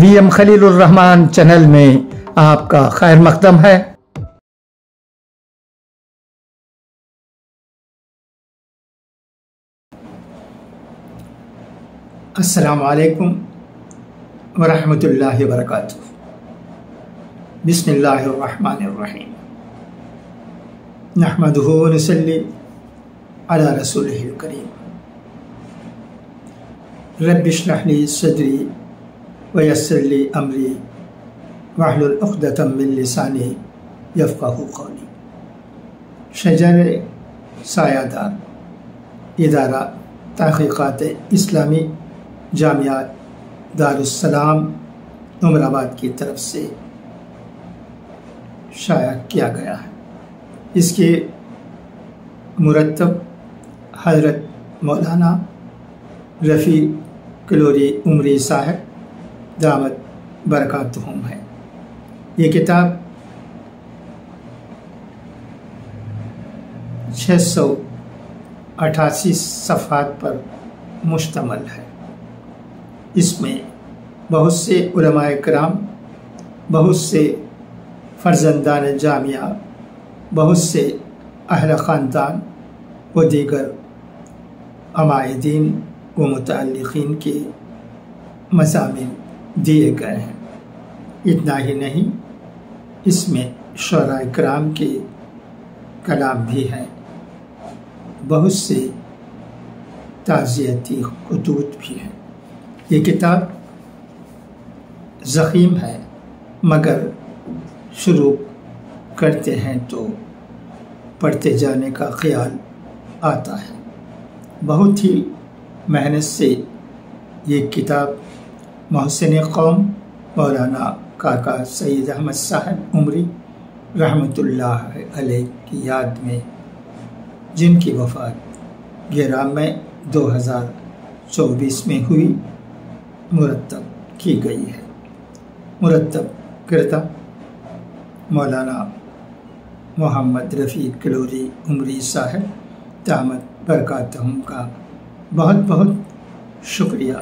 وی M خلیل الرحمن channel میں آپ کا خیر مقدم ہے۔ السلام علیکم ورحمۃ اللہ وبرکاتہ۔ بسم اللہ الرحمن الرحیم۔ نحمدہ ونصلی علی رسولہ الکریم۔ رب اشرح لی صدری ویسر لی امری واحلل عقدۃ من لسانی یفقہوا قولی۔ شجر سایہ دار ادارہ تحقیقات اسلامی جامعہ دارالسلام عمر آباد کی طرف سے شائع کیا گیا ہے۔ اس کے مرتب حضرت مولانا رفیع کلوری عمری صاحب دامت برکاتہم ہے۔ یہ کتاب 688 صفحات پر مشتمل ہے۔ اس میں بہت سے علماء کرام، بہت سے فرزندان جامعہ، بہت سے اہل خاندان و دیگر عمائدین و متعلقین کے مضامین دیے گئے ہیں۔ اتنا ہی نہیں، اس میں شعراء کرام کے کلام بھی ہیں، بہت سے تعزیتی خطوط بھی ہیں۔ یہ کتاب ضخیم ہے، مگر شروع کرتے ہیں تو پڑھتے جانے کا خیال آتا ہے۔ بہت ہی محنت سے یہ کتاب محسن قوم مولانا کاکا سید احمد صاحب عمری رحمۃ اللہ علیہ کی یاد میں، جن کی وفات 11 مئی 2024 میں ہوئی، مرتب کی گئی ہے۔ مرتب کردہ مولانا محمد رفیع کلوری عمری صاحب دامت برکاتہم کا بہت بہت شکریہ،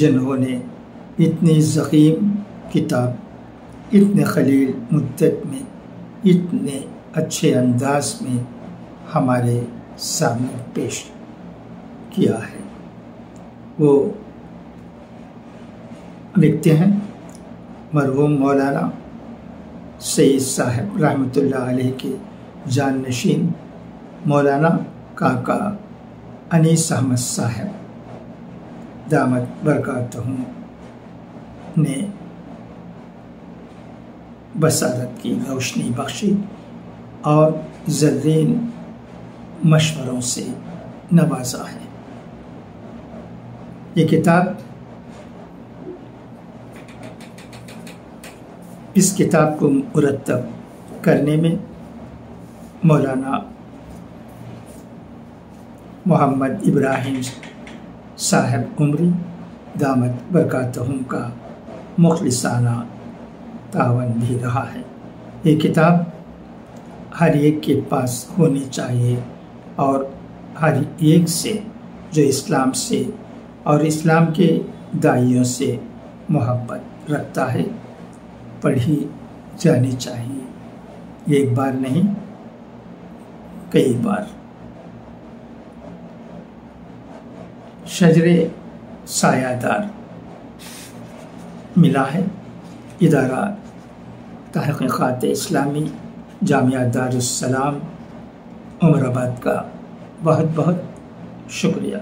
جنہوں نے اتنی ضخیم کتاب اتنے قلیل مدت میں اتنے اچھے انداز میں ہمارے سامنے پیش کیا ہے۔ وہ لکھتے ہیں، مرحوم مولانا سید صاحب رحمۃ اللہ علیہ کے جانشین مولانا کاکا انیس احمد صاحب دامت برکاتہم نے بصارت کی روشنی بخشی اور زرین مشوروں سے نوازا ہے۔ یہ کتاب، اس کتاب کو مرتب کرنے میں مولانا محمد ابراہیم صاحب عمری دامت برکاتہم کا مخلصانہ تعاون بھی رہا ہے۔ یہ کتاب ہر ایک کے پاس ہونی چاہیے، اور ہر ایک سے جو اسلام سے اور اسلام کے داعیوں سے محبت رکھتا ہے، پڑھی جانی چاہیے۔ ایک بار نہیں، کئی بار۔ شجر سایہ دار ملا ہے، ادارہ تحقیقات اسلامی جامعہ دارالسلام عمر آباد کا بہت بہت شکریہ۔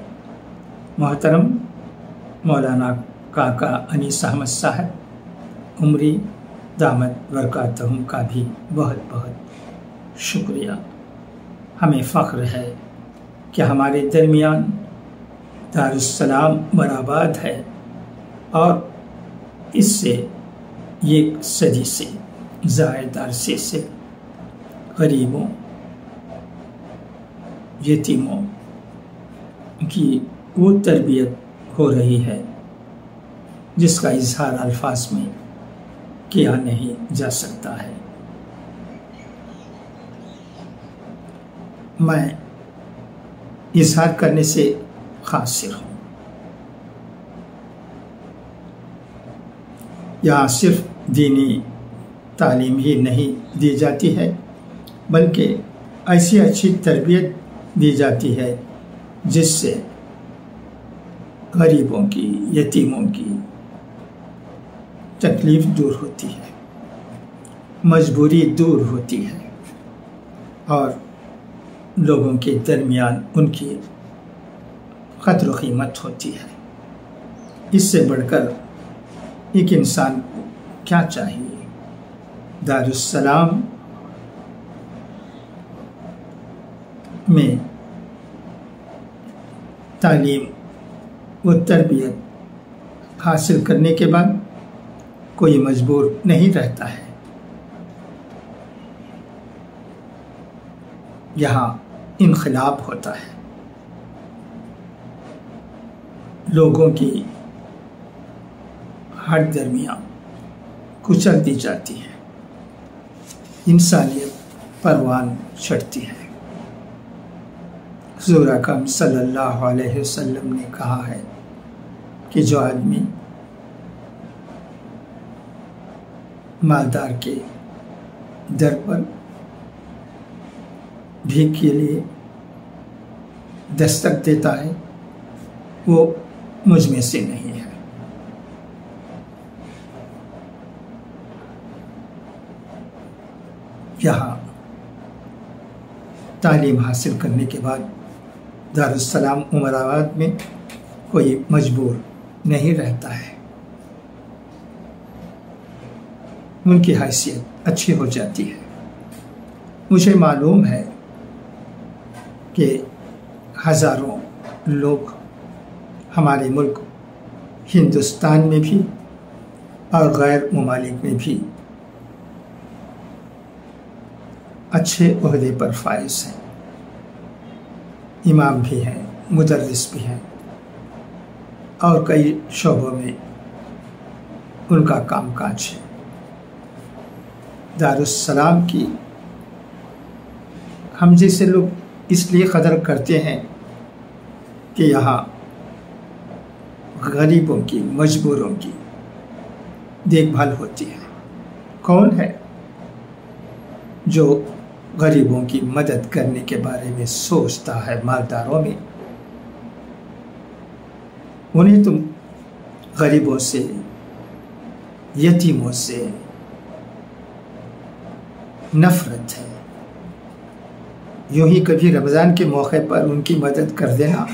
محترم مولانا کاکا انیس احمد صاحب عمری دامت برکاتہم کا بھی بہت بہت شکریہ۔ ہمیں فخر ہے کہ ہمارے درمیان دارالسلام عمر آباد ہے، اور اس سے ایک صدی سے زائد عرصے سے غریبوں، یتیموں کی وہ تربیت ہو رہی ہے جس کا اظہار الفاظ میں کیا نہیں جا سکتا ہے۔ میں اظہار کرنے سے قاصر ہوں۔ یہاں صرف دینی تعلیم ہی نہیں دی جاتی ہے بلکہ ایسی اچھی تربیت دی جاتی ہے جس سے غریبوں کی، یتیموں کی تکلیف دور ہوتی ہے، مجبوری دور ہوتی ہے اور لوگوں کے درمیان ان کی قدر و قیمت ہوتی ہے۔ اس سے بڑھ کر ایک انسان کو کیا چاہیے؟ دارالسلام میں تعلیم و تربیت حاصل کرنے کے بعد کوئی مجبور نہیں رہتا ہے۔ یہاں انقلاب ہوتا ہے، لوگوں کی ہر درمیان کچل دی جاتی ہے، انسانیت پروان چڑھتی ہے۔ حضور اکرم صلی اللہ علیہ وسلم نے کہا ہے کہ جو آدمی مالدار کے در پر بھیک کے لیے دستک دیتا ہے وہ مجھ میں سے نہیں ہے۔ یہاں تعلیم حاصل کرنے کے بعد دارالسلام عمر آباد میں کوئی مجبور نہیں رہتا ہے، ان کی حیثیت اچھی ہو جاتی ہے۔ مجھے معلوم ہے کہ ہزاروں لوگ ہمارے ملک ہندوستان میں بھی اور غیر ممالک میں بھی اچھے عہدے پر فائز ہیں، امام بھی ہیں، مدرس بھی ہیں اور کئی شعبوں میں ان کا کام کاج ہے۔ دارالسلام کی ہم جیسے لوگ اس لیے قدر کرتے ہیں کہ یہاں غریبوں کی، مجبوروں کی دیکھ بھال ہوتی ہے۔ کون ہے جو غریبوں کی مدد کرنے کے بارے میں سوچتا ہے؟ مالداروں میں انہیں تم غریبوں سے، یتیموں سے نفرت ہے۔ یوں ہی کبھی رمضان کے موقع پر ان کی مدد کر دینا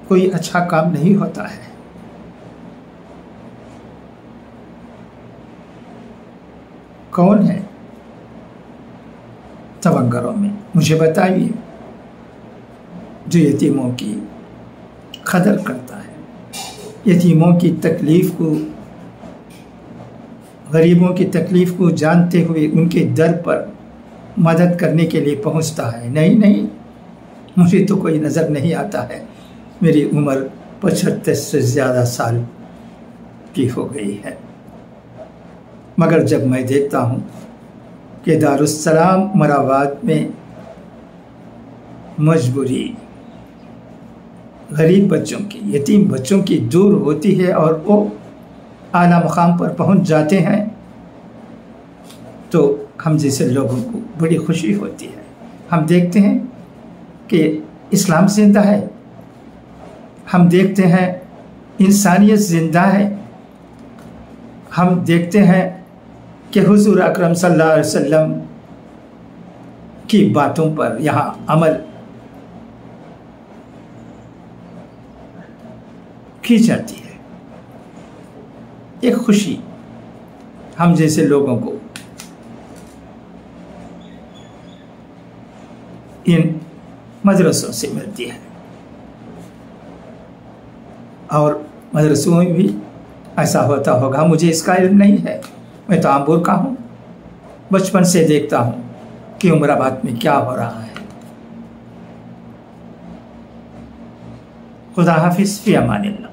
کوئی اچھا کام نہیں ہوتا ہے۔ کون ہے تونگروں میں مجھے بتائیے جو یتیموں کی قدر کرتا ہے، یتیموں کی تکلیف کو، غریبوں کی تکلیف کو جانتے ہوئے ان کے در پر مدد کرنے کے لیے پہنچتا ہے؟ نہیں، مجھے تو کوئی نظر نہیں آتا ہے۔ میری عمر 75 سے زیادہ سال کی ہو گئی ہے، مگر جب میں دیکھتا ہوں کہ دارالسلام عمر آباد میں مجبوری غریب بچوں کی، یتیم بچوں کی دور ہوتی ہے اور وہ اعلیٰ مقام پر پہنچ جاتے ہیں تو ہم جیسے لوگوں کو بڑی خوشی ہوتی ہے۔ ہم دیکھتے ہیں کہ اسلام زندہ ہے، ہم دیکھتے ہیں انسانیت زندہ ہے، ہم دیکھتے ہیں کہ حضور اکرم صلی اللہ علیہ وسلم کی باتوں پر یہاں عمل کی جاتی ہے۔ ایک خوشی ہم جیسے لوگوں کو ان مدرسوں سے ملتی ہے، اور مدرسوں میں بھی ایسا ہوتا ہوگا، مجھے اس کا علم نہیں ہے، میں تو آمبور کا ہوں، بچپن سے دیکھتا ہوں کہ عمر آباد میں کیا ہو رہا ہے۔ خدا حافظ، فی امان اللہ۔